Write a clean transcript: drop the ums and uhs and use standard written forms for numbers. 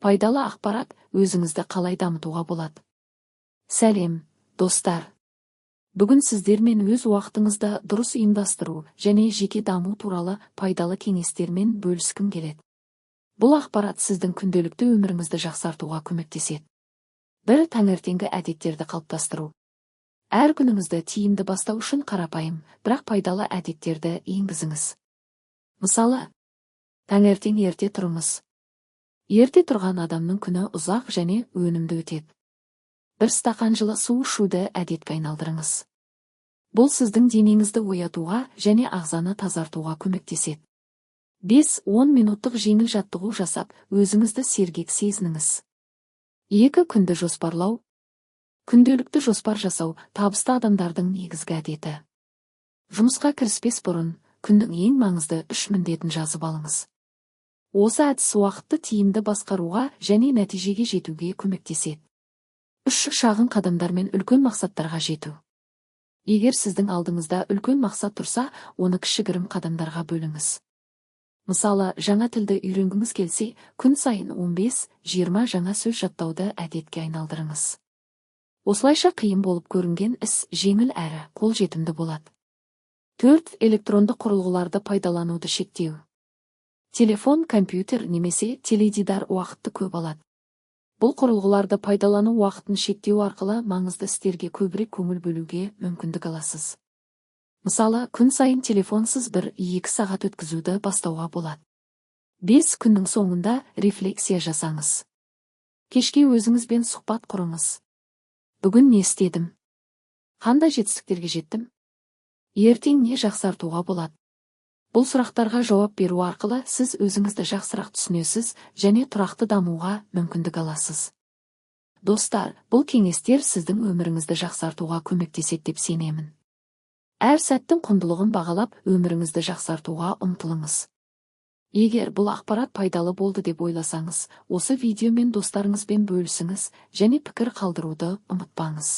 Пайдалы ақпарат өзіңізді қалай дамытуға болады. Сәлем, достар. Бүгін сіздермен өз уақытыңызды дұрыс ұйымдастыру және жеке даму туралы пайдалы кеңестермен бөліскім келеді. Бұл ақпарат сіздің күнделікті өміріңізді жақсартуға көмектеседі. Бір таңертеңгі әдеттерді қалыптастыру. Әр күніңізді тиімді бастау үшін қарапайым, бірақ пайдалы әдеттерді енгізіңіз. Мысалы, таңертең ерте тұрыңыз. Ерте тұрған адамның күні ұзақ және өнімді өтеді. Бір стақан жылы су ішуді әдетке айналдырыңыз. Бұл сіздің денеңізді оятуға және ағзаны тазартуға көмектеседі. 5-10 минуттық жеңіл жаттығу жасап, өзіңізді сергек сезініңіз. 2 күнді жоспарлау. Күнделікті жоспар жасау табысты адамдардың негізгі әдеті. Жұмысқа кіріспес бұрын, күннің ең маңызды 3 міндетін жазып алыңыз. Осы әдіс уақытты тиімді басқаруға және нәтижеге жетуге көмектеседі. 3 шағын қадамдармен үлкен мақсаттарға жету. Егер сіздің алдыңызда үлкен мақсат тұрса, оны кішігірім қадамдарға бөліңіз. Мысалы, жаңа тілді үйренгіңіз келсе, күн сайын 15-20 жаңа сөз жаттауды әдетке айналдырыңыз. Осылайша қиын болып көрінген іс жеңіл әрі қолжетімді болады. 4. Электронды құрылғыларды пайдалануды шектеу. Телефон, компьютер немесе теледидар уақытты көп алады. Бұл құрылғыларды пайдалану уақытын шектеу арқылы маңызды істерге көбірек көңіл бөлуге мүмкіндік аласыз. Мысалы, күн сайын телефонсыз 1-2 сағат өткізуді бастауға болады. 5 күннің соңында рефлексия жасаңыз. Кешке өзіңізбен сұхбат құрыңыз. Бүгін не істедім? Қандай жетістіктерге жеттім? Ертең не жақсартуға болады? Бұл сұрақтарға жауап беру арқылы сіз өзіңізді жақсырақ түсінесіз және тұрақты дамуға мүмкіндік аласыз. Достар, бұл кеңестер сіздің өміріңізді жақсартуға көмектеседі деп сенемін. Әр сәттің құндылығын бағалап, өміріңізді жақсартуға ұмтылыңыз. Егер бұл ақпарат пайдалы болды деп ойласаңыз, осы видеомен достарыңызбен бөлісіңіз және пікір қалдыруды ұмытпаңыз.